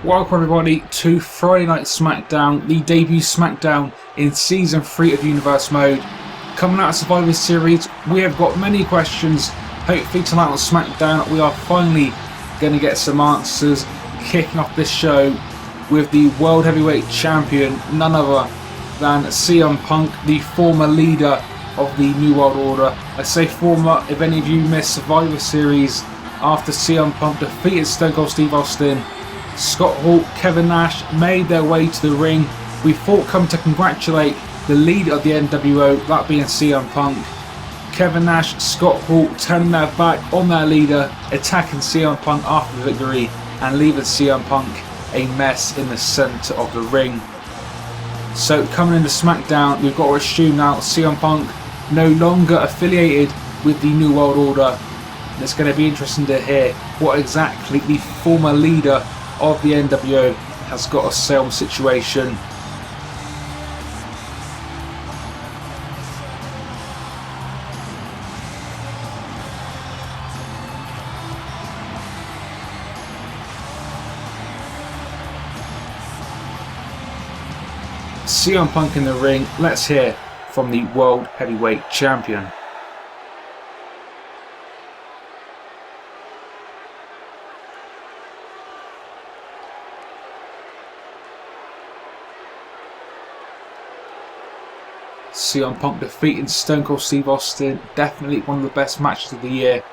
Welcome everybody to Friday Night Smackdown, the debut Smackdown in Season 3 of Universe Mode. Coming out of Survivor Series, we have got many questions. Hopefully tonight on Smackdown we are finally going to get some answers, kicking off this show with the World Heavyweight Champion, none other than CM Punk, the former leader of the New World Order. I say former, if any of you missed Survivor Series after CM Punk defeated Stone Cold Steve Austin, Scott Hall, Kevin Nash made their way to the ring. We thought coming to congratulate the leader of the NWO, that being CM Punk. Kevin Nash, Scott Hall turning their back on their leader, attacking CM Punk after the victory and leaving CM Punk a mess in the centre of the ring. So coming into SmackDown, we've got to assume now CM Punk no longer affiliated with the New World Order. And it's going to be interesting to hear what exactly the former leader of the NWO has got to say on the situation. CM Punk in the ring, let's hear from the World Heavyweight Champion. CM Punk defeating Stone Cold Steve Austin, definitely one of the best matches of the year.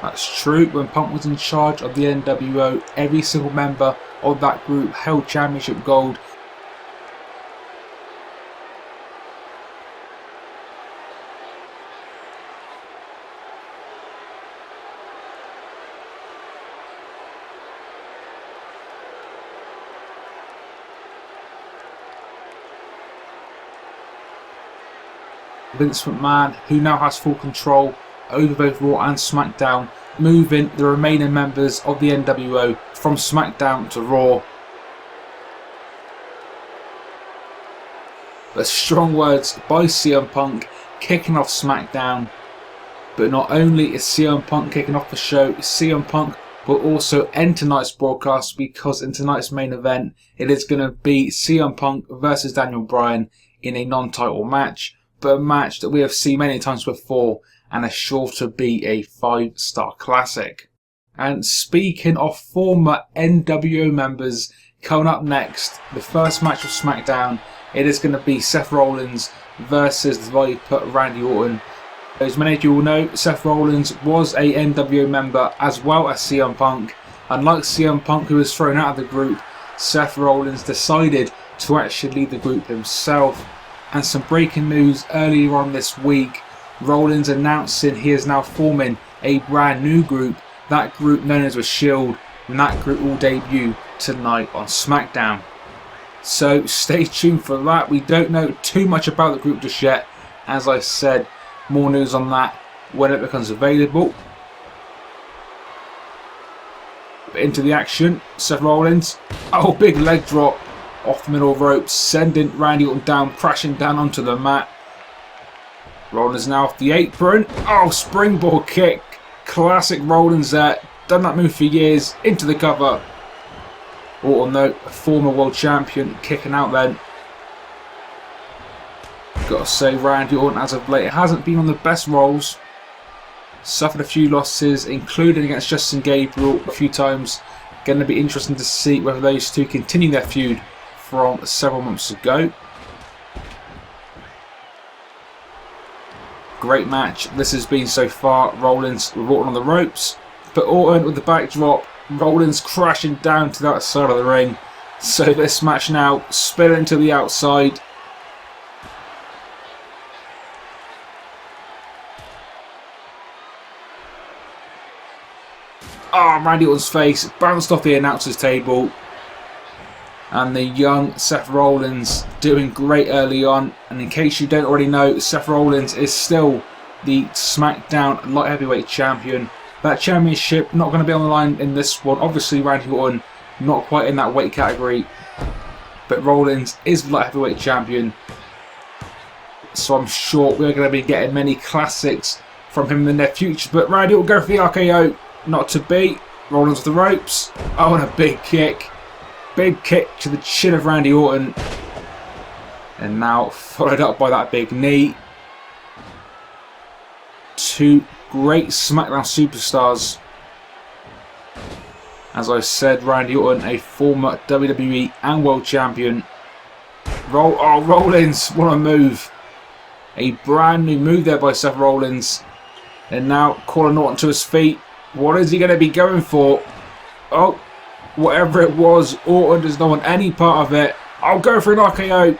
That's true, when Punk was in charge of the NWO, every single member of that group held championship gold. Vince McMahon, who now has full control over both Raw and SmackDown, moving the remaining members of the NWO from SmackDown to Raw. But strong words by CM Punk kicking off SmackDown. But not only is CM Punk kicking off the show, CM Punk will also end tonight's broadcast, because in tonight's main event it is going to be CM Punk versus Daniel Bryan in a non-title match, but a match that we have seen many times before and is sure to be a 5-star classic. And speaking of former NWO members, coming up next, the first match of SmackDown, it is going to be Seth Rollins versus the Viper Randy Orton. As many of you will know, Seth Rollins was a NWO member as well as CM Punk. Unlike CM Punk, who was thrown out of the group, Seth Rollins decided to actually lead the group himself. And some breaking news earlier on this week, Rollins announcing he is now forming a brand new group, that group known as The Shield, and that group will debut tonight on SmackDown. So stay tuned for that. We don't know too much about the group just yet. As I said, more news on that when it becomes available. But into the action, Seth Rollins, big leg drop off the middle rope, sending Randy Orton down, crashing down onto the mat. Rollins now off the apron. Springboard kick. Classic Rollins there. Done that move for years. Into the cover. Orton though, a former world champion, kicking out then. Got to say, Randy Orton as of late hasn't been on the best rolls. Suffered a few losses, including against Justin Gabriel a few times. Going to be interesting to see whether those two continue their feud from several months ago. Great match this has been so far. Rollins with Orton on the ropes, but Orton with the backdrop. Rollins crashing down to that side of the ring. So this match now spilling to the outside. Randy Orton's face bounced off the announcer's table. And the young Seth Rollins doing great early on. And in case you don't already know, Seth Rollins is still the SmackDown Light Heavyweight Champion. That championship not going to be on the line in this one. Obviously, Randy Orton not quite in that weight category, but Rollins is the light heavyweight champion. So I'm sure we're going to be getting many classics from him in the near future. But Randy will go for the RKO, not to be. Rollins with the ropes. Oh, and a big kick. Big kick to the chin of Randy Orton. And now followed up by that big knee. Two great SmackDown superstars. As I said, Randy Orton, a former WWE and World Champion. Rollins, what a move. A brand new move there by Seth Rollins. And now calling Orton to his feet. What is he going to be going for? Oh, whatever it was, Orton does not want any part of it. I'll go for an RKO.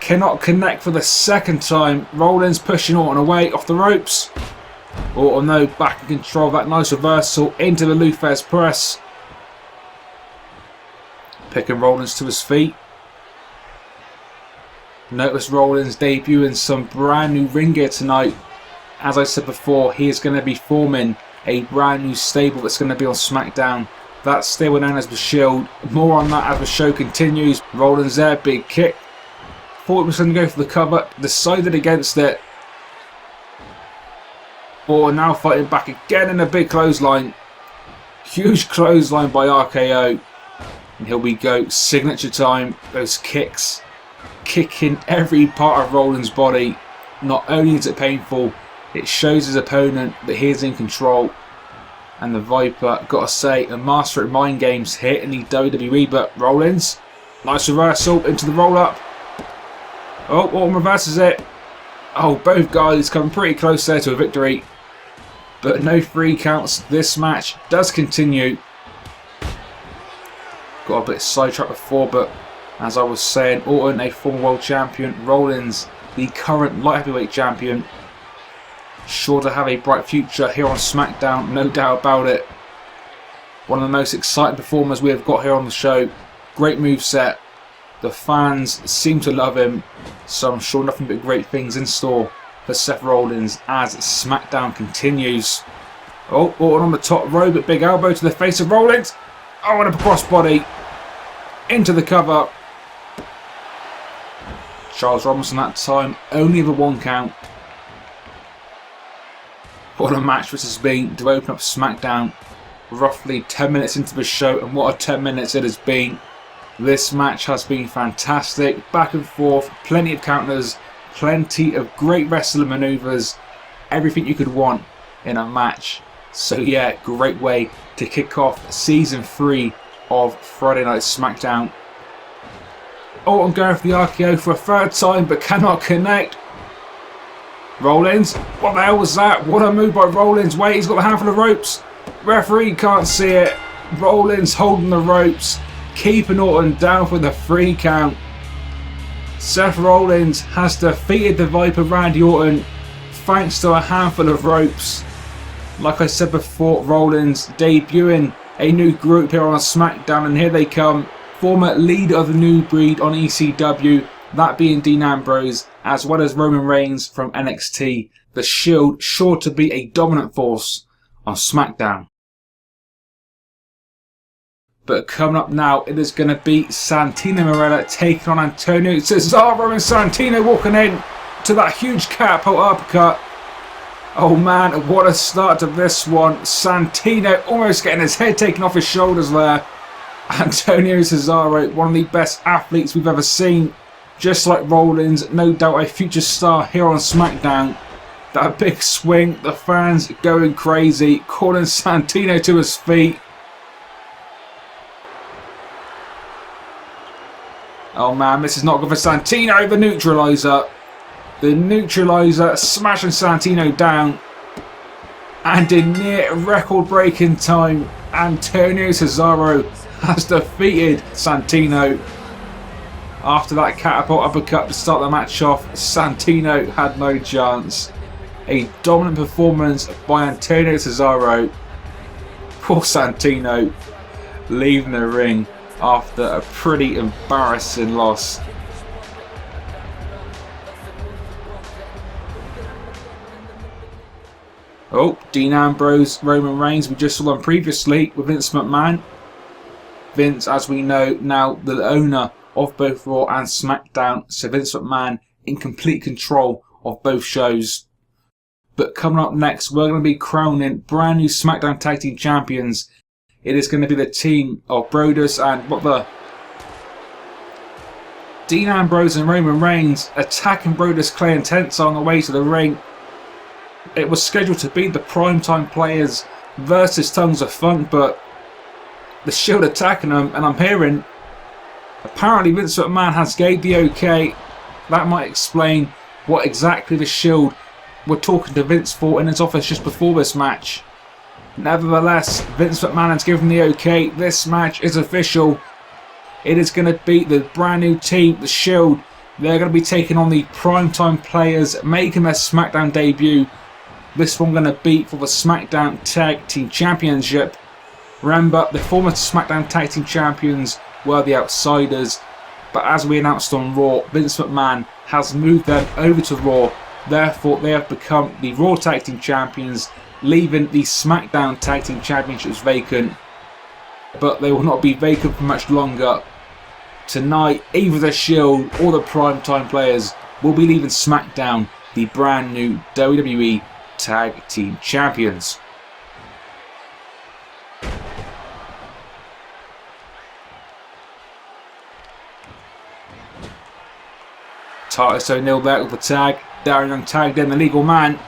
Cannot connect for the second time. Rollins pushing Orton away off the ropes. Orton though back in control of that nice reversal into the Lou Thesz press. Picking Rollins to his feet. Notice Rollins debuting some brand new ring gear tonight. As I said before, he is going to be forming a brand new stable that's going to be on SmackDown. That stable known as the Shield. More on that as the show continues. Rollins there, big kick. Thought he was going to go for the cover, decided against it. Orton now fighting back again in a big clothesline. Huge clothesline by RKO. And here we go, signature time. Those kicks. Kicking every part of Rollins' body. Not only is it painful, it shows his opponent that he is in control. And the Viper, gotta say, a master at mind games here in the WWE. But Rollins, nice reversal into the roll up. Oh, Orton reverses it. Oh, both guys coming pretty close there to a victory. But no 3 counts. This match does continue. Got a bit sidetracked before, but as I was saying, Orton, a former world champion. Rollins, the current light heavyweight champion. Sure to have a bright future here on SmackDown, no doubt about it. One of the most exciting performers we have got here on the show. Great moveset. The fans seem to love him, so I'm sure nothing but great things in store for Seth Rollins as SmackDown continues. Oh, Orton on the top rope, but big elbow to the face of Rollins. Oh, and a crossbody into the cover. Charles Robinson that time, only the 1 count. What a match this has been to open up SmackDown. Roughly 10 minutes into the show, and what a 10 minutes it has been. This match has been fantastic. Back and forth, plenty of counters, plenty of great wrestling maneuvers. Everything you could want in a match. So yeah, great way to kick off Season 3 of Friday Night SmackDown. Orton going for the RKO for a 3rd time, but cannot connect. Rollins, what the hell was that? What a move by Rollins. Wait, he's got a handful of ropes. Referee can't see it. Rollins holding the ropes, keeping Orton down for the 3 count. Seth Rollins has defeated the Viper Randy Orton thanks to a handful of ropes. Like I said before, Rollins debuting a new group here on SmackDown, and here they come. Former leader of the New Breed on ECW, that being Dean Ambrose, as well as Roman Reigns from NXT. The Shield sure to be a dominant force on SmackDown. But coming up now, it is going to be Santino Marella taking on Antonio Cesaro, and Santino walking in to that huge catapult uppercut. Oh man, what a start to this one. Santino almost getting his head taken off his shoulders there. Antonio Cesaro, one of the best athletes we've ever seen. Just like Rollins, no doubt a future star here on SmackDown. That big swing, the fans going crazy, calling Santino to his feet. Oh man, this is not good for Santino, the neutralizer. The neutralizer smashing Santino down. And in near record-breaking time, Antonio Cesaro has defeated Santino. After that catapult uppercut to start the match off, Santino had no chance. A dominant performance by Antonio Cesaro. Poor Santino leaving the ring after a pretty embarrassing loss. Oh, Dean Ambrose, Roman Reigns, we just saw them previously with Vince McMahon. Vince, as we know, now the owner of both Raw and SmackDown, so Vince McMahon in complete control of both shows. But coming up next, we're going to be crowning brand new SmackDown Tag Team Champions. It is going to be the team of Brodus and Dean Ambrose and Roman Reigns attacking Brodus, Clay and Tensai on the way to the ring. It was scheduled to be the Primetime Players versus Tons of Funk, but the Shield attacking them, and I'm hearing apparently Vince McMahon has gave the okay. That might explain what exactly the Shield were talking to Vince for in his office just before this match. Nevertheless, Vince McMahon has given the okay. This match is official. It is going to be the brand new team, the Shield. They're going to be taking on the Primetime Players, making their SmackDown debut. This one going to be for the SmackDown Tag Team Championship. Remember, the former SmackDown Tag Team Champions were the Outsiders, but as we announced on Raw, Vince McMahon has moved them over to Raw. Therefore, they have become the Raw Tag Team Champions, leaving the SmackDown Tag Team Championships vacant. But they will not be vacant for much longer. Tonight, either the Shield or the Primetime Players will be leaving SmackDown, the brand new WWE Tag Team Champions. Titus O'Neil there with the tag. Darren Young tagged in the legal man.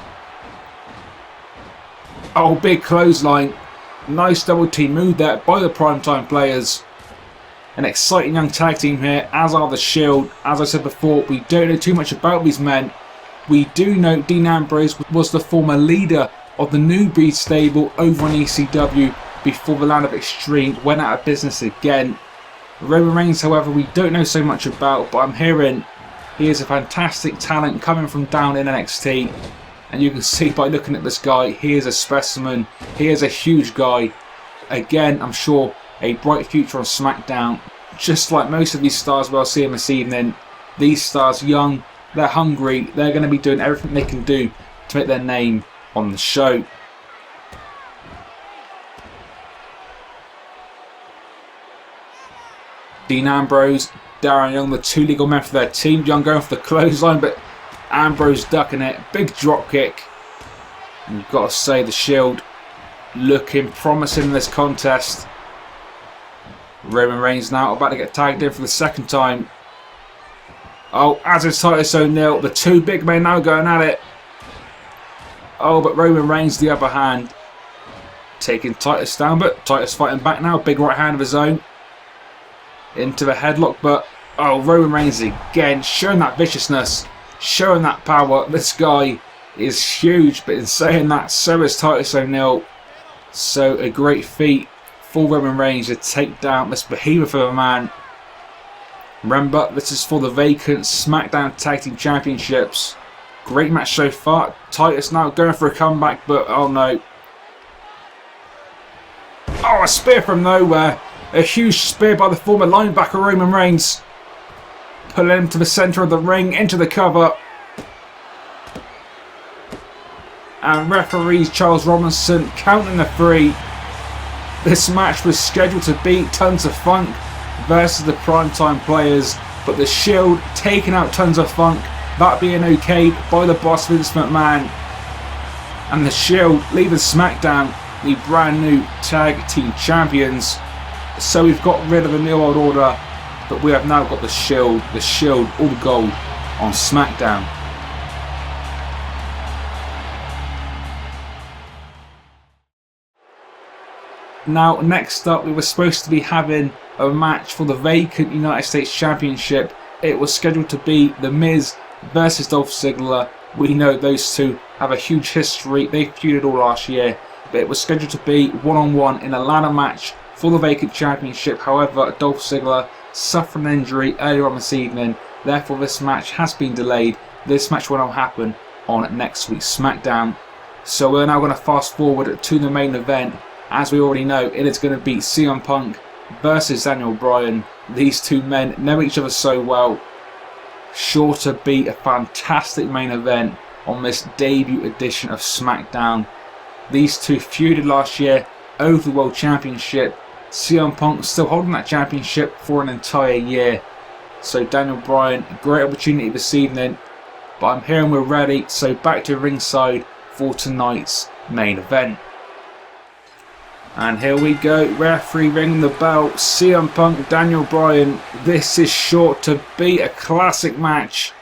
Oh, big clothesline. Nice double team move there by the Primetime Players. An exciting young tag team here, as are the Shield. As I said before, we don't know too much about these men. We do know Dean Ambrose was the former leader of the New Breed stable over on ECW before the Land of Extreme went out of business again. Roman Reigns, however, we don't know so much about, but I'm hearing he is a fantastic talent coming from down in NXT. And you can see by looking at this guy, he is a specimen. He is a huge guy. Again, I'm sure a bright future on SmackDown. Just like most of these stars we'll see him this evening. These stars, young, they're hungry. They're going to be doing everything they can do to make their name on the show. Dean Ambrose, Darren Young, the two legal men for their team. Young going for the clothesline, but Ambrose ducking it. Big drop kick. And you've got to say the Shield looking promising in this contest. Roman Reigns now about to get tagged in for the second time. Oh, as is Titus O'Neil. The two big men now going at it. Oh, but Roman Reigns the upper hand. Taking Titus down, but Titus fighting back now. Big right hand of his own. Into the headlock, but oh, Roman Reigns again showing that viciousness, showing that power. This guy is huge, but in saying that, so is Titus O'Neil. So a great feat for Roman Reigns to take down this behemoth of a man. Remember, this is for the vacant SmackDown Tag Team Championships. Great match so far. Titus now going for a comeback, but oh no. Oh, a spear from nowhere. A huge spear by the former linebacker Roman Reigns. Pulling him to the centre of the ring, into the cover. And referee Charles Robinson counting the 3. This match was scheduled to be Tons of Funk versus the Primetime Players, but the Shield taking out Tons of Funk, that being okayed by the boss Vince McMahon. And the Shield leaving SmackDown, the brand new Tag Team Champions. So we've got rid of the New World Order, but we have now got the Shield all the gold on SmackDown. Now, next up, we were supposed to be having a match for the vacant United States Championship. It was scheduled to be The Miz versus Dolph Ziggler. We know those two have a huge history. They feuded all last year, but it was scheduled to be one-on-one in a ladder match for the vacant championship. However, Dolph Ziggler suffered an injury earlier on this evening. Therefore, this match has been delayed. This match will now happen on next week's SmackDown. So we're now going to fast forward to the main event. As we already know, it is going to be CM Punk versus Daniel Bryan. These two men know each other so well. Sure to be a fantastic main event on this debut edition of SmackDown. These two feuded last year over the World Championship. CM Punk still holding that championship for an entire year. So Daniel Bryan, great opportunity this evening. But I'm hearing we're ready, so back to ringside for tonight's main event. And here we go, referee ringing the bell, CM Punk, Daniel Bryan. This is sure to be a classic match.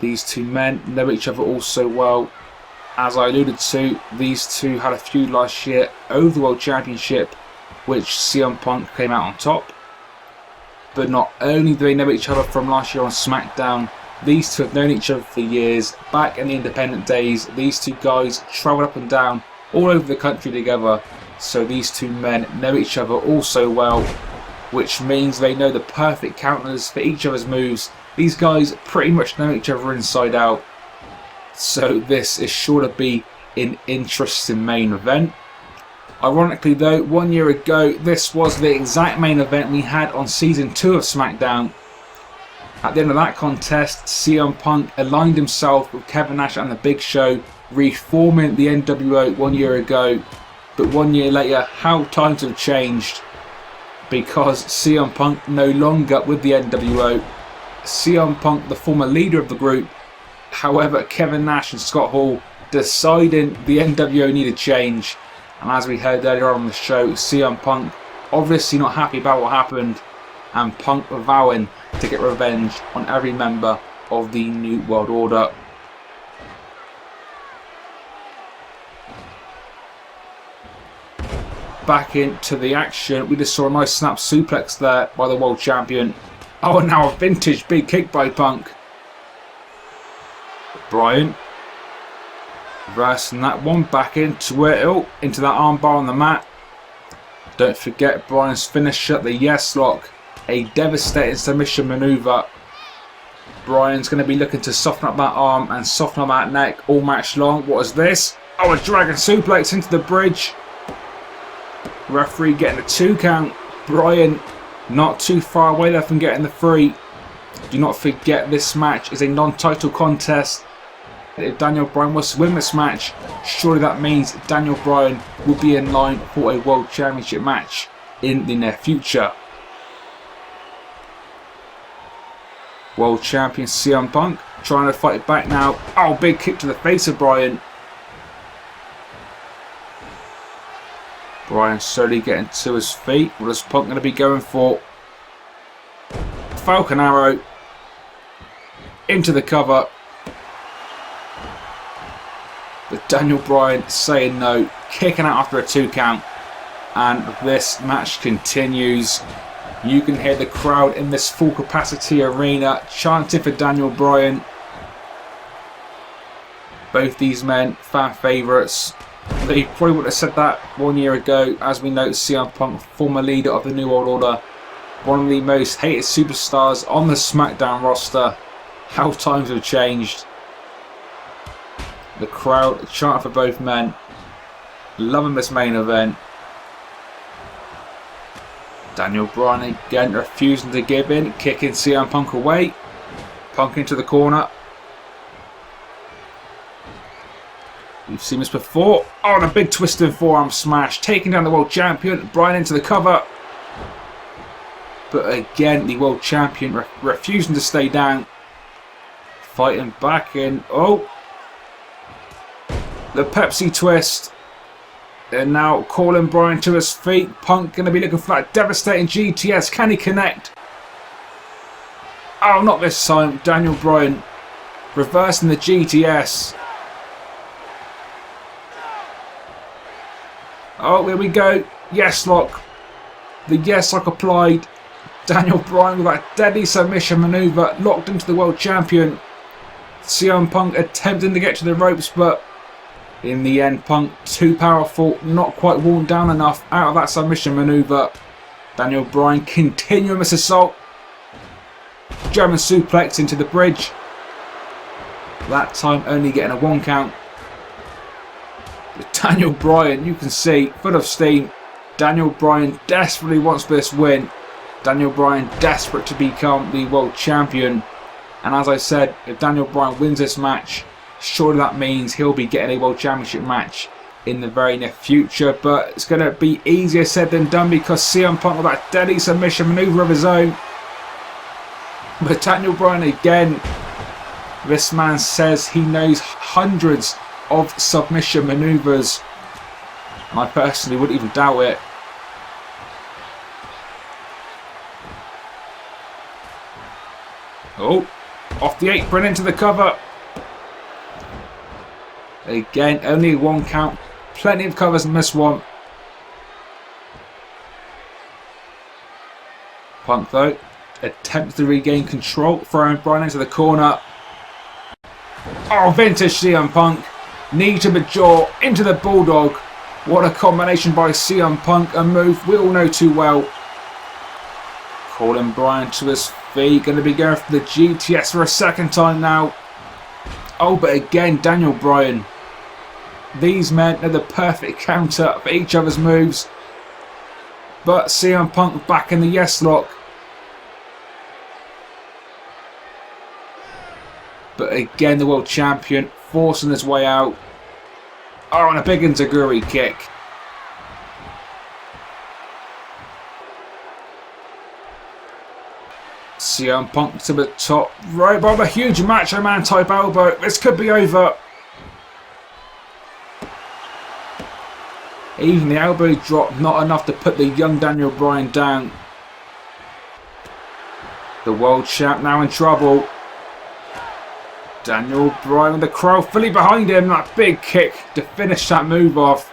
These two men know each other all so well. As I alluded to, these two had a feud last year over the World Championship, which CM Punk came out on top. But not only do they know each other from last year on Smackdown, these two have known each other for years. Back in the independent days, these two guys travelled up and down all over the country together. So these two men know each other all so well, which means they know the perfect counters for each other's moves. These guys pretty much know each other inside out. So this is sure to be an interesting main event. Ironically though, 1 year ago, this was the exact main event we had on Season 2 of Smackdown. At the end of that contest, CM Punk aligned himself with Kevin Nash and The Big Show, reforming the NWO 1 year ago. But 1 year later, how times have changed, because CM Punk no longer with the NWO. CM Punk, the former leader of the group. However, Kevin Nash and Scott Hall deciding the NWO needed change. And as we heard earlier on the show, CM Punk obviously not happy about what happened, and Punk vowing to get revenge on every member of the New World Order. Back into the action, we just saw a nice snap suplex there by the World Champion. Oh, and now a vintage big kick by Punk. Bryan reversing that one back into it, into that armbar on the mat. Don't forget Bryan's finisher, the yes lock, a devastating submission maneuver. Bryan's going to be looking to soften up that arm and soften up that neck all match long. What is this? Oh, a dragon suplex into the bridge. Referee getting a 2 count. Bryan not too far away there from getting the 3. Do not forget this match is a non-title contest. If Daniel Bryan was to win this match, surely that means Daniel Bryan will be in line for a World Championship match in the near future. World Champion CM Punk trying to fight back now. Oh, big kick to the face of Bryan. Bryan slowly getting to his feet. What is Punk going to be going for? Falcon Arrow into the cover. But Daniel Bryan saying no, kicking out after a 2 count. And this match continues. You can hear the crowd in this full capacity arena chanting for Daniel Bryan. Both these men, fan favourites. They probably would have said that 1 year ago. As we know, CM Punk, former leader of the New World Order, one of the most hated superstars on the Smackdown roster. How times have changed. The crowd chanting for both men. Loving this main event. Daniel Bryan again refusing to give in, kicking CM Punk away. Punk into the corner. We've seen this before. Oh, and a big twisted forearm smash, taking down the World Champion. Bryan into the cover. But again, the World Champion refusing to stay down. Fighting back in. Oh. The Pepsi twist. And now calling Bryan to his feet. Punk going to be looking for that devastating GTS. Can he connect? Oh, not this time. Daniel Bryan reversing the GTS. Oh, here we go. Yes lock. The yes lock applied. Daniel Bryan with that deadly submission maneuver locked into the World Champion. CM Punk attempting to get to the ropes, but in the end, Punk too powerful, not quite worn down enough out of that submission maneuver. Daniel Bryan continuing this assault. German suplex into the bridge. That time only getting a 1 count. But Daniel Bryan, you can see, full of steam. Daniel Bryan desperately wants this win. Daniel Bryan desperate to become the World Champion. And as I said, if Daniel Bryan wins this match, Surely that means he'll be getting a World Championship match in the very near future, but it's going to be easier said than done because CM Punk with that deadly submission maneuver of his own. But Daniel Bryan again, this man says he knows hundreds of submission maneuvers. And I personally wouldn't even doubt it. Oh, off the apron into the cover. Again, only one count. Plenty of covers in this one. Punk though attempts to regain control, throwing Bryan into the corner. Oh, vintage CM Punk. Knee to the jaw, into the Bulldog. What a combination by CM Punk, a move we all know too well. Calling Bryan to his feet, going to be going for the GTS for a second time now. Oh, but again, Daniel Bryan. These men are the perfect counter for each other's moves. But CM Punk back in the yes lock. But again, the world champion forcing his way out. Oh, and a big Enziguri kick. CM Punk to the top rope. Oh, a huge Macho Man type elbow. This could be over. Even the elbow drop, not enough to put the young Daniel Bryan down. The world champ now in trouble. Daniel Bryan with the crowd fully behind him. That big kick to finish that move off.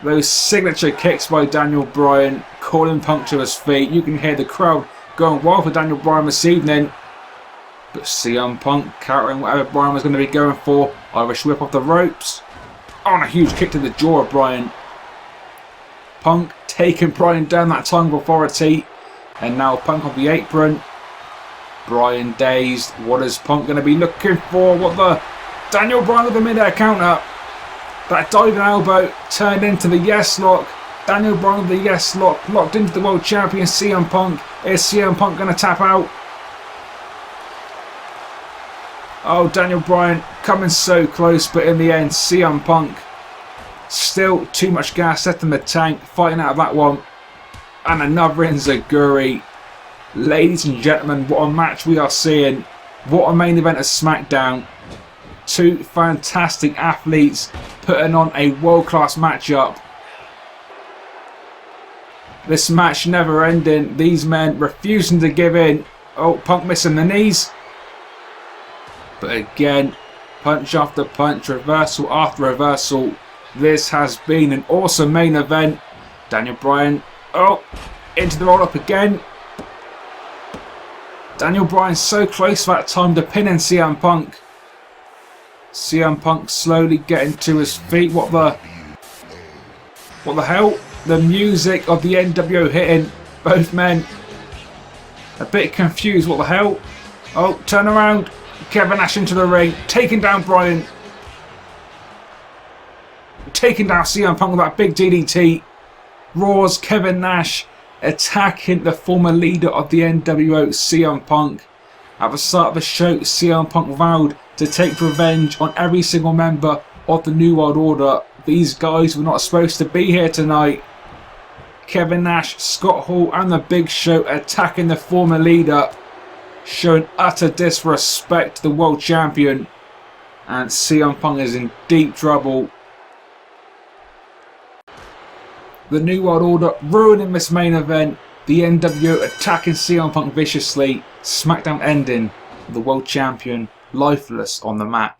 Those signature kicks by Daniel Bryan, calling Punk to his feet. You can hear the crowd going wild for Daniel Bryan this evening. But CM Punk countering whatever Bryan was going to be going for. Irish whip off the ropes. Oh, and a huge kick to the jaw of Bryan. Punk taking Bryan down that time with authority. And now Punk on the apron. Bryan dazed. What is Punk going to be looking for? What the... Daniel Bryan with a mid-air counter. That diving elbow turned into the yes lock. Daniel Bryan with the yes lock. Locked into the world champion CM Punk. Is CM Punk going to tap out? Oh, Daniel Bryan coming so close, but in the end, CM Punk still too much gas left in the tank, fighting out of that one. And another Enziguri. Ladies and gentlemen, what a match we are seeing. What a main event of Smackdown. Two fantastic athletes putting on a world-class matchup. This match never ending. These men refusing to give in. Oh, Punk missing the knees. But again, punch after punch, reversal after reversal. This has been an awesome main event. Daniel Bryan, oh, into the roll-up again. Daniel Bryan so close that time to pinning CM Punk. CM Punk slowly getting to his feet. What the hell? The music of the NWO hitting both men. A bit confused. What the hell? Oh, turn around. Kevin Nash into the ring, taking down Bryan. Taking down CM Punk with that big DDT. Raw's Kevin Nash attacking the former leader of the NWO, CM Punk. At the start of the show, CM Punk vowed to take revenge on every single member of the New World Order. These guys were not supposed to be here tonight. Kevin Nash, Scott Hall and the Big Show attacking the former leader, showing utter disrespect to the world champion. And CM Punk is in deep trouble. The New World Order ruining this main event. The NWO attacking CM Punk viciously. Smackdown ending. The world champion lifeless on the mat.